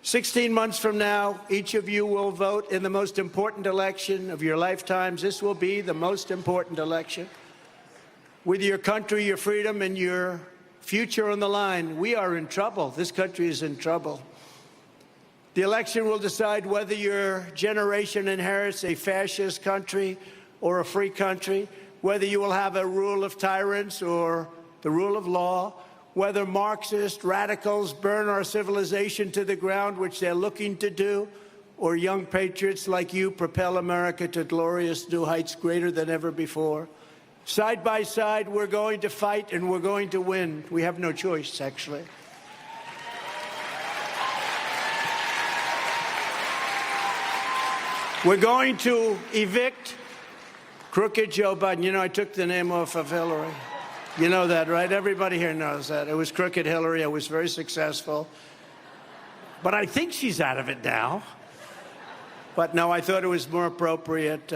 16 months from now, each of you will vote in the most important election of your lifetimes. This will be the most important election. With your country, your freedom, and your future on the line, we are in trouble. This country is in trouble. The election will decide whether your generation inherits a fascist country or a free country, whether you will have a rule of tyrants or the rule of law, whether Marxist radicals burn our civilization to the ground, which they're looking to do, or young patriots like you propel America to glorious new heights greater than ever before. Side by side, we're going to fight and we're going to win. We have no choice, actually. We're going to evict crooked Joe Biden. You know, I took the name off of Hillary. You know that, right? Everybody here knows that. It was crooked Hillary. I was very successful. But I think she's out of it now. But no, I thought it was more appropriate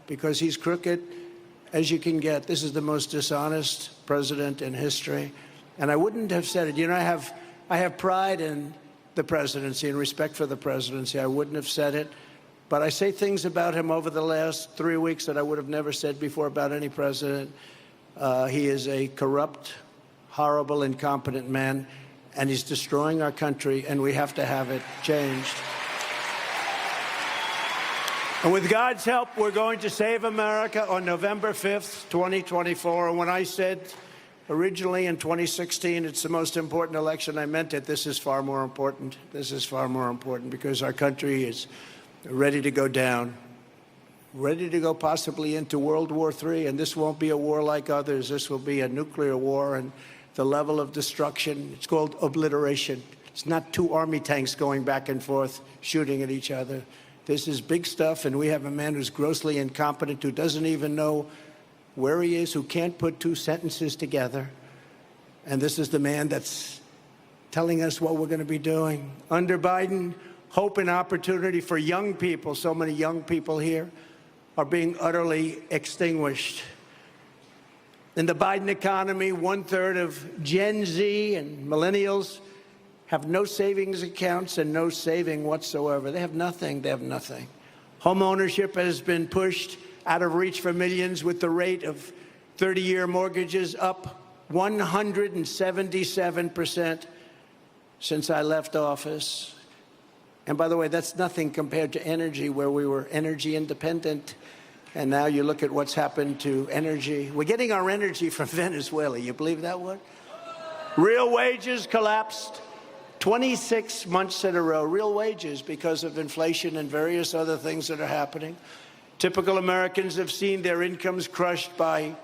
because he's crooked as you can get. This is the most dishonest president in history. And I wouldn't have said it. You know, I have pride in the presidency and respect for the presidency. I wouldn't have said it. But I say things about him over the last 3 weeks that I would have never said before about any president. He is a corrupt, horrible, incompetent man, and he's destroying our country, and we have to have it changed. And with God's help, we're going to save America on November 5th, 2024. And when I said originally in 2016, it's the most important election, I meant it. This is far more important. This is far more important because our country is ready to go down, ready to go possibly into World War III. And this won't be a war like others. This will be a nuclear war, and the level of destruction, it's called obliteration. It's not two army tanks going back and forth shooting at each other. This is big stuff, and we have a man who's grossly incompetent, who doesn't even know where he is, who can't put two sentences together. And this is the man that's telling us what we're going to be doing. Under Biden, hope and opportunity for young people, so many young people here, are being utterly extinguished. In the Biden economy, 1/3 of Gen Z and millennials have no savings accounts and no saving whatsoever. They have nothing. They have nothing. Home ownership has been pushed out of reach for millions, with the rate of 30-year mortgages up 177% since I left office. And by the way, that's nothing compared to energy, where we were energy independent. And now you look at what's happened to energy. We're getting our energy from Venezuela. You believe that one? Real wages collapsed 26 months in a row. Real wages, because of inflation and various other things that are happening. Typical Americans have seen their incomes crushed by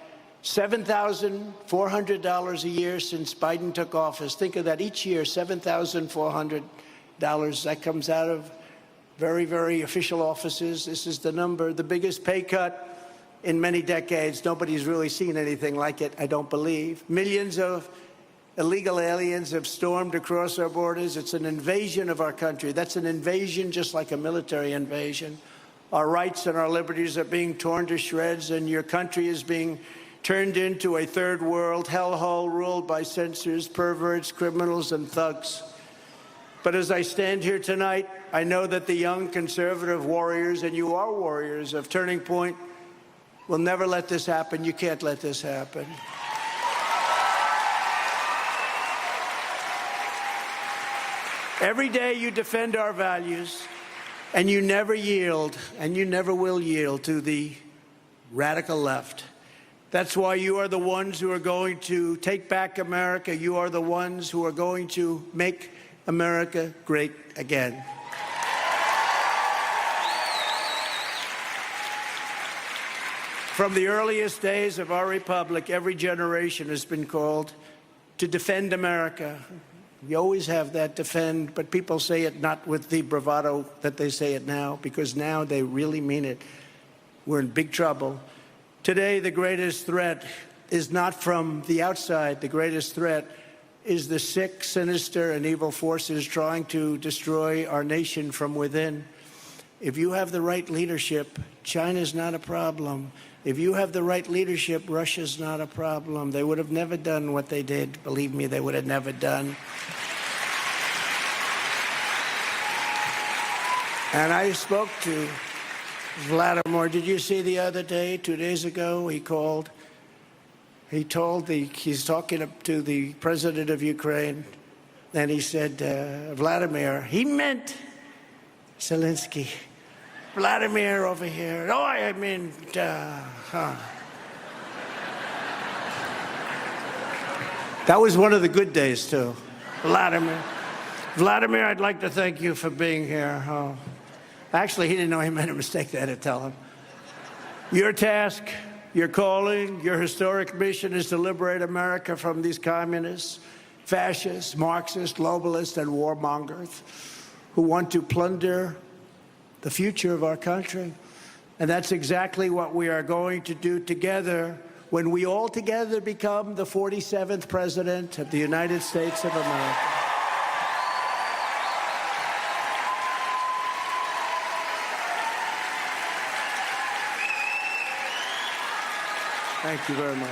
$7,400 a year since Biden took office. Think of that. Each year, $7,400. That comes out of very, very official offices. This is the number, the biggest pay cut in many decades. Nobody's really seen anything like it, I don't believe. Millions of illegal aliens have stormed across our borders. It's an invasion of our country. That's an invasion just like a military invasion. Our rights and our liberties are being torn to shreds, and your country is being turned into a third world hellhole ruled by censors, perverts, criminals, and thugs. But as I stand here tonight, I know that the young conservative warriors, and you are warriors of Turning Point, will never let this happen. You can't let this happen. Every day you defend our values, and you never yield, and you never will yield to the radical left. That's why you are the ones who are going to take back America. You are the ones who are going to make America great again. From the earliest days of our republic, every generation has been called to defend America. We always have that defend, but people say it not with the bravado that they say it now, because now they really mean it. We're in big trouble. Today, the greatest threat is not from the outside. The greatest threat is the sick, sinister, and evil forces trying to destroy our nation from within. If you have the right leadership, China's not a problem. If you have the right leadership, Russia's not a problem. They would have never done what they did. Believe me, they would have never done. And I spoke to Vladimir. Did you see the other day, 2 days ago, he called? He's talking to the president of Ukraine, and he said, Vladimir, he meant Zelensky. Vladimir over here. Oh, I mean, That was one of the good days, too. Vladimir, I'd like to thank you for being here. Oh. Actually, he didn't know he made a mistake. They had to tell him. Your task, your calling, your historic mission is to liberate America from these communists, fascists, Marxists, globalists, and warmongers who want to plunder the future of our country. And that's exactly what we are going to do together when we all together become the 47th President of the United States of America. Thank you very much.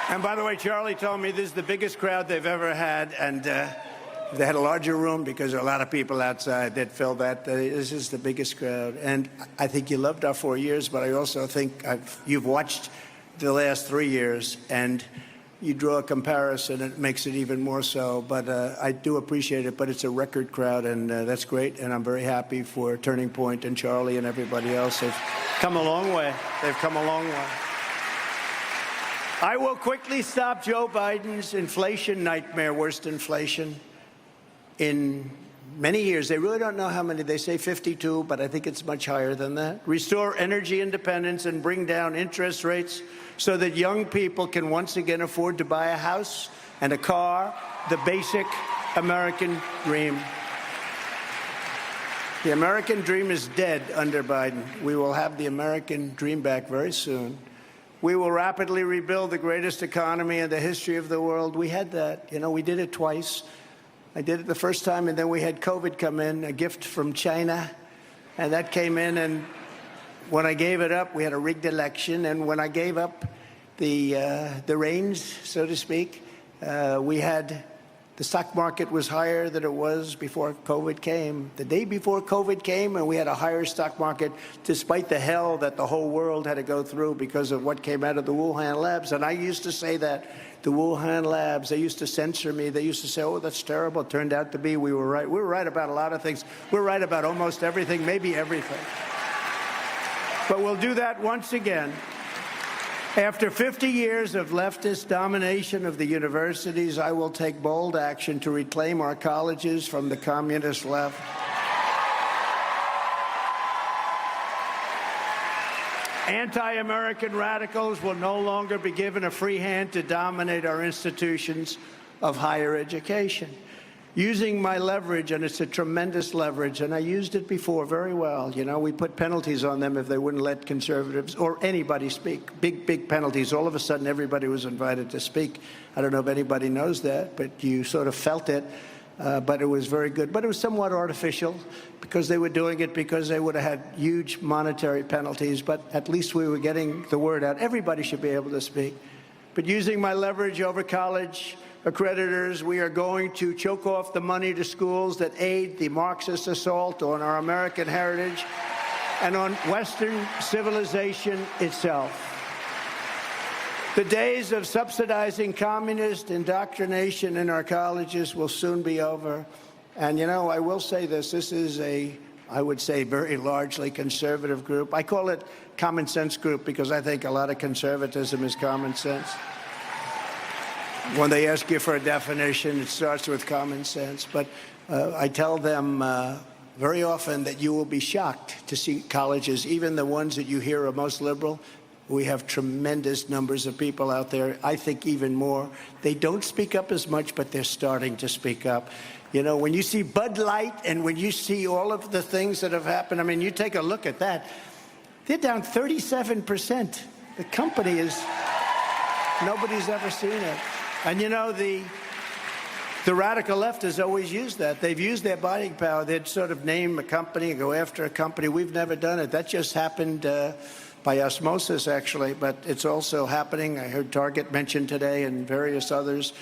And by the way, Charlie told me this is the biggest crowd they've ever had, and they had a larger room because there are a lot of people outside that filled that. This is the biggest crowd. And I think you loved our 4 years, but I also think you've watched the last 3 years, and you draw a comparison, it makes it even more so. But I do appreciate it, but it's a record crowd, and that's great. And I'm very happy for Turning Point and Charlie and everybody else. They've come a long way. They've come a long way. I will quickly stop Joe Biden's inflation nightmare, worst inflation in many years. They really don't know how many. They say 52, but I think it's much higher than that. Restore energy independence and bring down interest rates so that young people can once again afford to buy a house and a car, the basic American dream. The American dream is dead under Biden. We will have the American dream back very soon. We will rapidly rebuild the greatest economy in the history of the world. We had that. You know, we did it twice. I did it the first time, and then we had COVID come in, a gift from China, and that came in, and when I gave it up, we had a rigged election, and when I gave up the reins, so to speak, the stock market was higher than it was before COVID came. The day before COVID came, and we had a higher stock market, despite the hell that the whole world had to go through because of what came out of the Wuhan labs. And I used to say that, the Wuhan labs, they used to censor me. They used to say, oh, that's terrible. It turned out to be we were right. We were right about a lot of things. We're right about almost everything, maybe everything. But we'll do that once again. After 50 years of leftist domination of the universities, I will take bold action to reclaim our colleges from the communist left. Anti-American radicals will no longer be given a free hand to dominate our institutions of higher education. Using my leverage, and it's a tremendous leverage, and I used it before very well. You know, we put penalties on them if they wouldn't let conservatives or anybody speak. Big penalties. All of a sudden, everybody was invited to speak. I don't know if anybody knows that, but you sort of felt it. But it was very good. But it was somewhat artificial because they were doing it because they would have had huge monetary penalties. But at least we were getting the word out. Everybody should be able to speak. But using my leverage over college accreditors, we are going to choke off the money to schools that aid the Marxist assault on our American heritage and on Western civilization itself. The days of subsidizing communist indoctrination in our colleges will soon be over. And, you know, I will say this. This is I would say, very largely conservative group. I call it common sense group because I think a lot of conservatism is common sense. When they ask you for a definition, it starts with common sense. But I tell them very often that you will be shocked to see colleges, even the ones that you hear are most liberal. We have tremendous numbers of people out there. I think even more. They don't speak up as much, but they're starting to speak up. You know, when you see Bud Light and when you see all of the things that have happened, I mean, you take a look at that. They're down 37%. The company is, nobody's ever seen it. And, you know, The radical left has always used that. They've used their buying power. They'd sort of name a company and go after a company. We've never done it. That just happened by osmosis, actually, but it's also happening. I heard Target mentioned today and various others.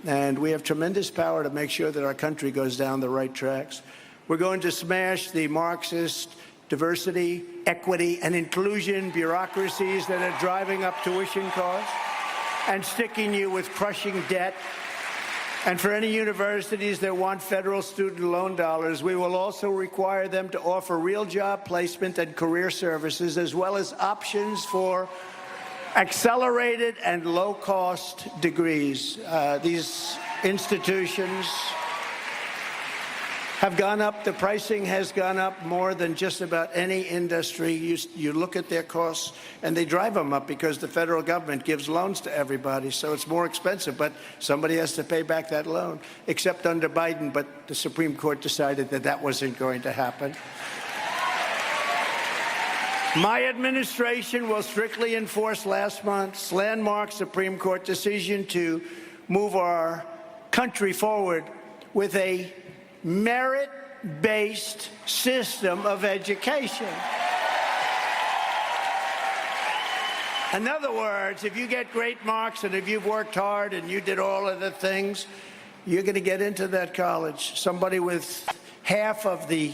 And we have tremendous power to make sure that our country goes down the right tracks. We're going to smash the Marxist diversity, equity, and inclusion bureaucracies that are driving up tuition costs and sticking you with crushing debt. And for any universities that want federal student loan dollars, we will also require them to offer real job placement and career services, as well as options for accelerated and low-cost degrees. These institutions have gone up. The pricing has gone up more than just about any industry. You look at their costs, and they drive them up because the federal government gives loans to everybody, so it's more expensive. But somebody has to pay back that loan, except under Biden. But the Supreme Court decided that that wasn't going to happen. My administration will strictly enforce last month's landmark Supreme Court decision to move our country forward with a merit-based system of education. In other words, if you get great marks and if you've worked hard and you did all of the things, you're going to get into that college. Somebody with half of the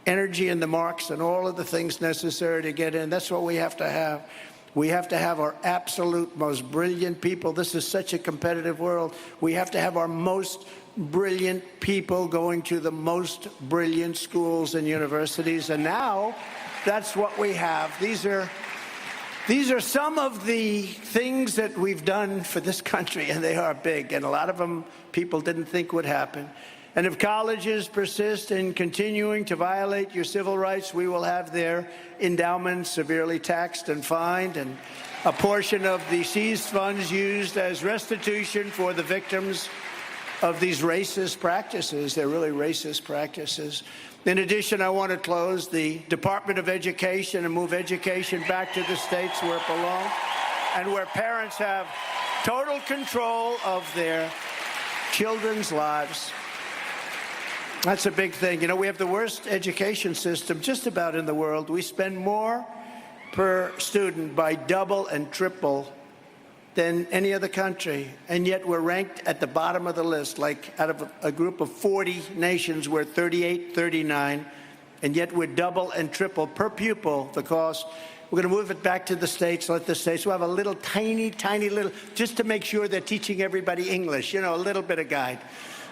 energy and the marks and all of the things necessary to get in, that's what we have to have. We have to have our absolute most brilliant people. This is such a competitive world. We have to have our most brilliant people going to the most brilliant schools and universities. And now that's what we have. These are some of the things that we've done for this country, and they are big. And a lot of them people didn't think would happen. And if colleges persist in continuing to violate your civil rights, we will have their endowments severely taxed and fined, and a portion of the seized funds used as restitution for the victims of these racist practices. They're really racist practices. In addition, I want to close the Department of Education and move education back to the states where it belongs and where parents have total control of their children's lives. That's a big thing. You know, we have the worst education system just about in the world. We spend more per student by double and triple than any other country, and yet we're ranked at the bottom of the list. Like out of a group of 40 nations, we're 38, 39, and yet we're double and triple per pupil the cost. We're going to move it back to the states, let the states. We'll have a little tiny little, just to make sure they're teaching everybody English, you know, a little bit of guide.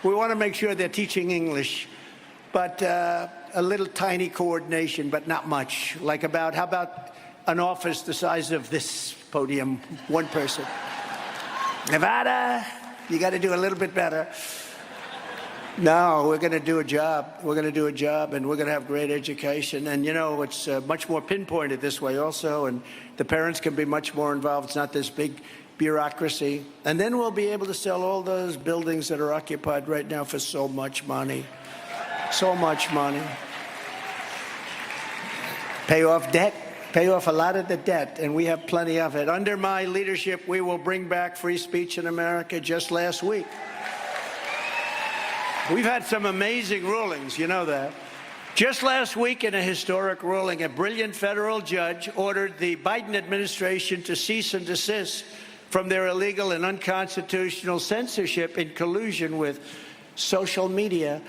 We want to make sure they're teaching English, but a little tiny coordination, but not much. Like how about an office the size of this podium, one person? Nevada, you got to do a little bit better. No, we're going to do a job. We're going to do a job, and we're going to have great education. And, you know, it's much more pinpointed this way also, and the parents can be much more involved. It's not this big bureaucracy. And then we'll be able to sell all those buildings that are occupied right now for so much money. So much money. Pay off debt. Pay off a lot of the debt, and we have plenty of it. Under my leadership, we will bring back free speech in America. Just last week, we've had some amazing rulings, you know that. Just last week, in a historic ruling, a brilliant federal judge ordered the Biden administration to cease and desist from their illegal and unconstitutional censorship in collusion with social media.